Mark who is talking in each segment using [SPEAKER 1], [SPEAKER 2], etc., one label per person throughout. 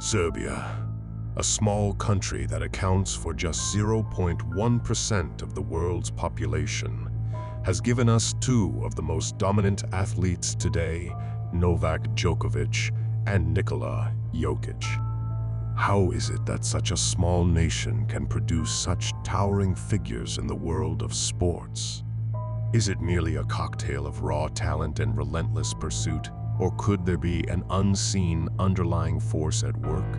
[SPEAKER 1] Serbia, a small country that accounts for just 0.1% of the world's population, has given us two of the most dominant athletes today, Novak Djokovic and Nikola Jokic. How is it that such a small nation can produce such towering figures in the world of sports? Is it merely a cocktail of raw talent and relentless pursuit, or could there be an unseen underlying force at work?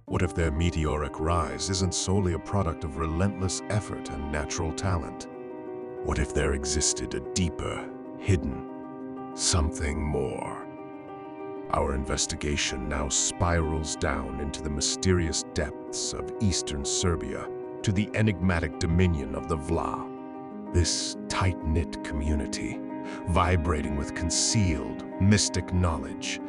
[SPEAKER 1] What if their meteoric rise isn't solely a product of relentless effort and natural talent? What if there existed a deeper, hidden, something more? Our investigation now spirals down into the mysterious depths of Eastern Serbia to the enigmatic dominion of the Vlachs. This tight-knit community, vibrating with concealed, mystic knowledge,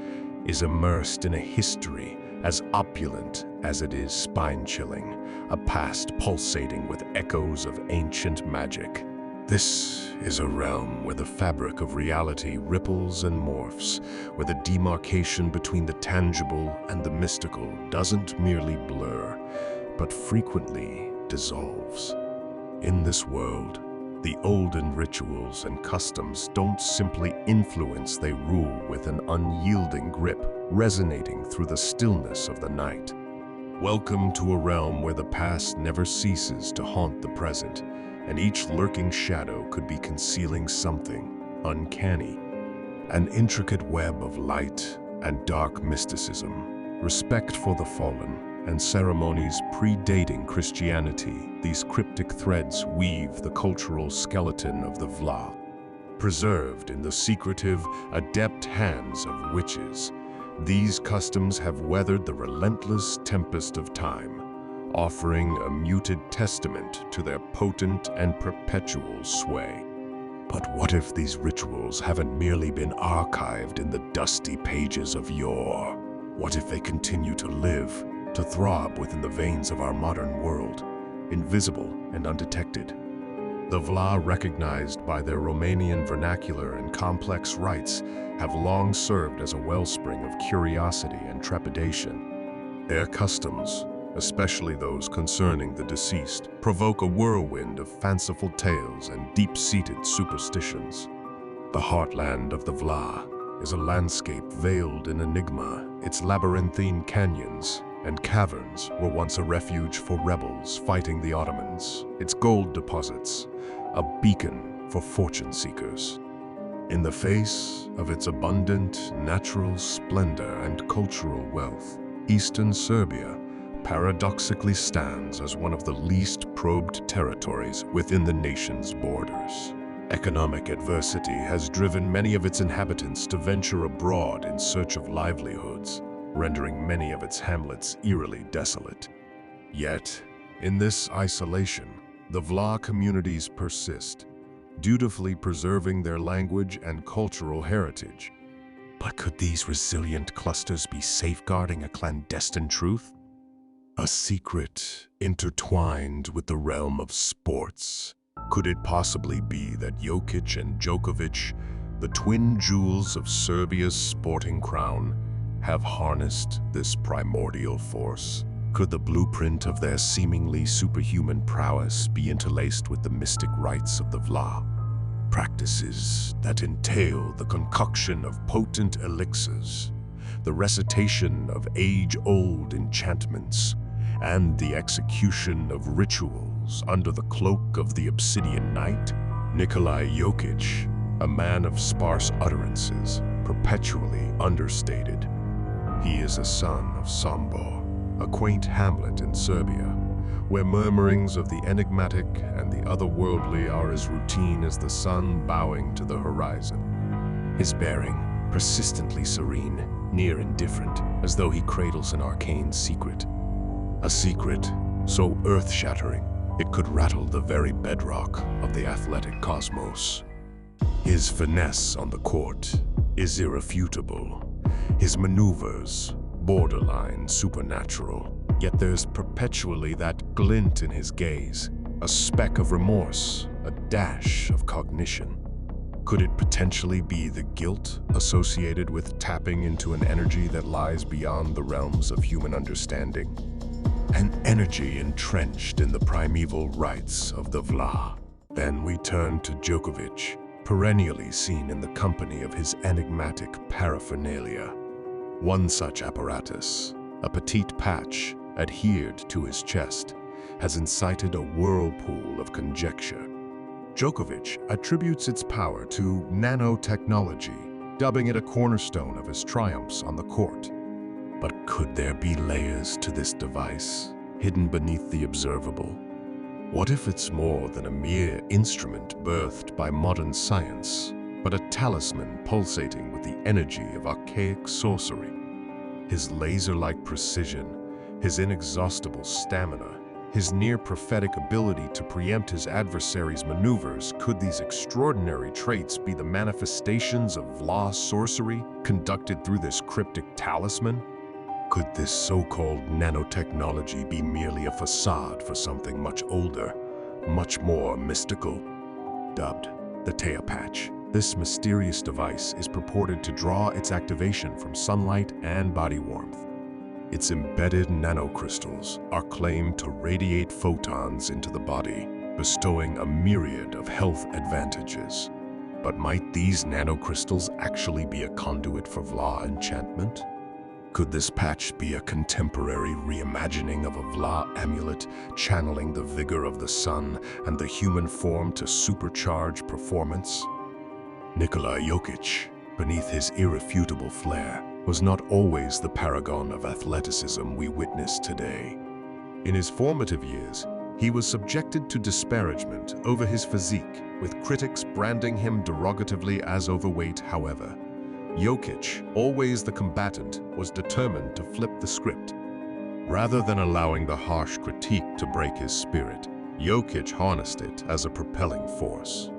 [SPEAKER 1] is immersed in a history as opulent as it is spine-chilling, a past pulsating with echoes of ancient magic. This is a realm where the fabric of reality ripples and morphs, where the demarcation between the tangible and the mystical doesn't merely blur, but frequently dissolves. In this world, the olden rituals and customs don't simply influence, they rule with an unyielding grip, resonating through the stillness of the night. Welcome to a realm where the past never ceases to haunt the present, and each lurking shadow could be concealing something uncanny. An intricate web of light and dark mysticism, respect for the fallen, and ceremonies predating Christianity, these cryptic threads weave the cultural skeleton of the Vlachs. Preserved in the secretive, adept hands of witches, these customs have weathered the relentless tempest of time, offering a muted testament to their potent and perpetual sway. But what if these rituals haven't merely been archived in the dusty pages of yore? What if they continue to live, to throb within the veins of our modern world, invisible and undetected? The Vlachs, recognized by their Romanian vernacular and complex rites, have long served as a wellspring of curiosity and trepidation. Their customs, especially those concerning the deceased, provoke a whirlwind of fanciful tales and deep-seated superstitions. The heartland of the Vlachs is a landscape veiled in enigma. Its labyrinthine canyons and caverns were once a refuge for rebels fighting the Ottomans, its gold deposits a beacon for fortune seekers. In the face of its abundant natural splendor and cultural wealth, Eastern Serbia paradoxically stands as one of the least probed territories within the nation's borders. Economic adversity has driven many of its inhabitants to venture abroad in search of livelihoods, rendering many of its hamlets eerily desolate. Yet, in this isolation, the Vlach communities persist, dutifully preserving their language and cultural heritage. But could these resilient clusters be safeguarding a clandestine truth? A secret intertwined with the realm of sports. Could it possibly be that Jokic and Djokovic, the twin jewels of Serbia's sporting crown, have harnessed this primordial force? Could the blueprint of their seemingly superhuman prowess be interlaced with the mystic rites of the Vlachs? Practices that entail the concoction of potent elixirs, the recitation of age-old enchantments, and the execution of rituals under the cloak of the obsidian night? Nikola Jokic, a man of sparse utterances, perpetually understated. He is a son of Sombor, a quaint hamlet in Serbia, where murmurings of the enigmatic and the otherworldly are as routine as the sun bowing to the horizon. His bearing, persistently serene, near indifferent, as though he cradles an arcane secret. A secret so earth-shattering, it could rattle the very bedrock of the athletic cosmos. His finesse on the court is irrefutable. His maneuvers, borderline supernatural. Yet there's perpetually that glint in his gaze, a speck of remorse, a dash of cognition. Could it potentially be the guilt associated with tapping into an energy that lies beyond the realms of human understanding? An energy entrenched in the primeval rites of the Vla. Then we turn to Djokovic, perennially seen in the company of his enigmatic paraphernalia. One such apparatus, a petite patch adhered to his chest, has incited a whirlpool of conjecture. Djokovic attributes its power to nanotechnology, dubbing it a cornerstone of his triumphs on the court. But could there be layers to this device, hidden beneath the observable? What if it's more than a mere instrument birthed by modern science, but a talisman pulsating with the energy of archaic sorcery? His laser-like precision, his inexhaustible stamina, his near-prophetic ability to preempt his adversaries' maneuvers, could these extraordinary traits be the manifestations of Vla sorcery conducted through this cryptic talisman? Could this so-called nanotechnology be merely a facade for something much older, much more mystical? Dubbed the Tea Patch, this mysterious device is purported to draw its activation from sunlight and body warmth. Its embedded nanocrystals are claimed to radiate photons into the body, bestowing a myriad of health advantages. But might these nanocrystals actually be a conduit for Vla enchantment? Could this patch be a contemporary reimagining of a Vla amulet, channeling the vigor of the sun and the human form to supercharge performance? Nikola Jokic, beneath his irrefutable flair, was not always the paragon of athleticism we witness today. In his formative years, he was subjected to disparagement over his physique, with critics branding him derogatively as overweight. However, Jokic, always the combatant, was determined to flip the script. Rather than allowing the harsh critique to break his spirit, Jokic harnessed it as a propelling force.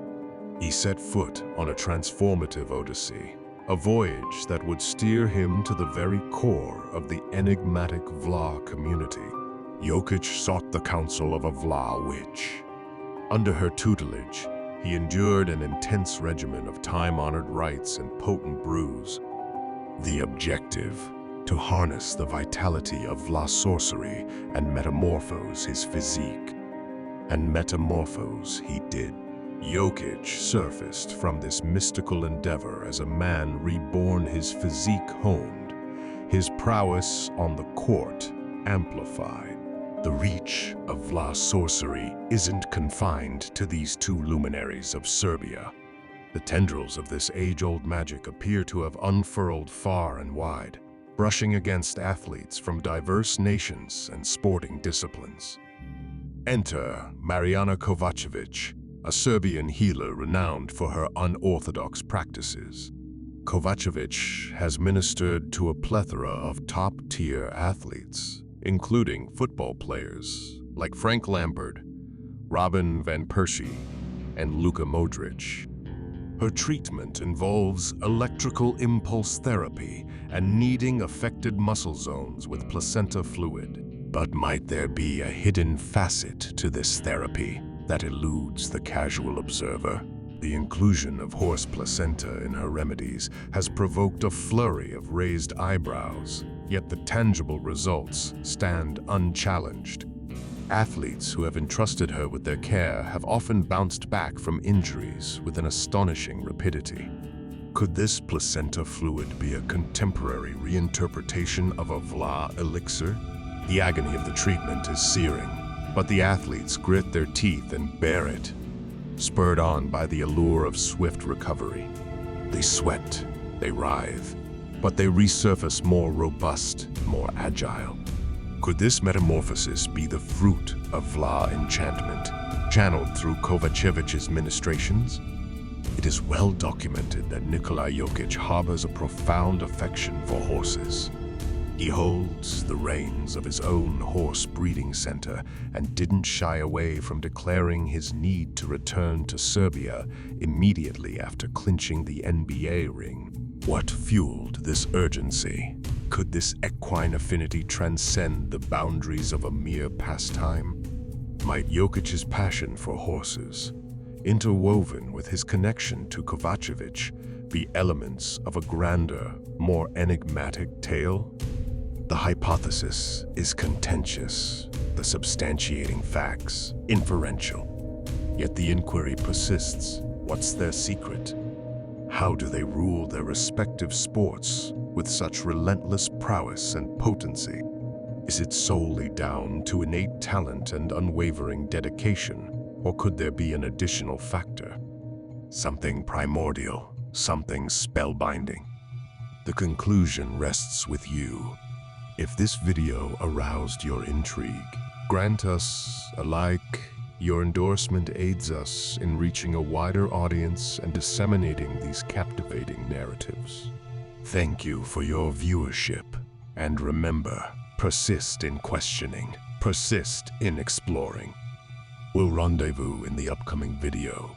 [SPEAKER 1] He set foot on a transformative odyssey, a voyage that would steer him to the very core of the enigmatic Vla community. Jokic sought the counsel of a Vla witch. Under her tutelage, he endured an intense regimen of time-honored rites and potent brews. The objective, to harness the vitality of Vla sorcery and metamorphose his physique. And metamorphose he did. Jokic surfaced from this mystical endeavor as a man reborn, his physique honed, his prowess on the court amplified. The reach of Vla sorcery isn't confined to these two luminaries of Serbia. The tendrils of this age-old magic appear to have unfurled far and wide, brushing against athletes from diverse nations and sporting disciplines. Enter Mariana Kovacevic, a Serbian healer renowned for her unorthodox practices. Kovacevic has ministered to a plethora of top-tier athletes, including football players like Frank Lampard, Robin van Persie, and Luka Modric. Her treatment involves electrical impulse therapy and kneading affected muscle zones with placenta fluid. But might there be a hidden facet to this therapy that eludes the casual observer? The inclusion of horse placenta in her remedies has provoked a flurry of raised eyebrows, yet the tangible results stand unchallenged. Athletes who have entrusted her with their care have often bounced back from injuries with an astonishing rapidity. Could this placenta fluid be a contemporary reinterpretation of a Vla elixir? The agony of the treatment is searing, but the athletes grit their teeth and bear it, spurred on by the allure of swift recovery. They sweat, they writhe, but they resurface more robust, more agile. Could this metamorphosis be the fruit of Vla enchantment, channeled through Kovacevic's ministrations? It is well documented that Nikola Jokic harbors a profound affection for horses. He holds the reins of his own horse breeding center and didn't shy away from declaring his need to return to Serbia immediately after clinching the NBA ring. What fueled this urgency? Could this equine affinity transcend the boundaries of a mere pastime? Might Jokic's passion for horses, interwoven with his connection to Kovacevic, be elements of a grander, more enigmatic tale? The hypothesis is contentious, the substantiating facts inferential. Yet the inquiry persists. What's their secret? How do they rule their respective sports with such relentless prowess and potency? Is it solely down to innate talent and unwavering dedication, or could there be an additional factor? Something primordial, something spellbinding. The conclusion rests with you. If this video aroused your intrigue, grant us a like. Your endorsement aids us in reaching a wider audience and disseminating these captivating narratives. Thank you for your viewership, and remember, persist in questioning, persist in exploring. We'll rendezvous in the upcoming video.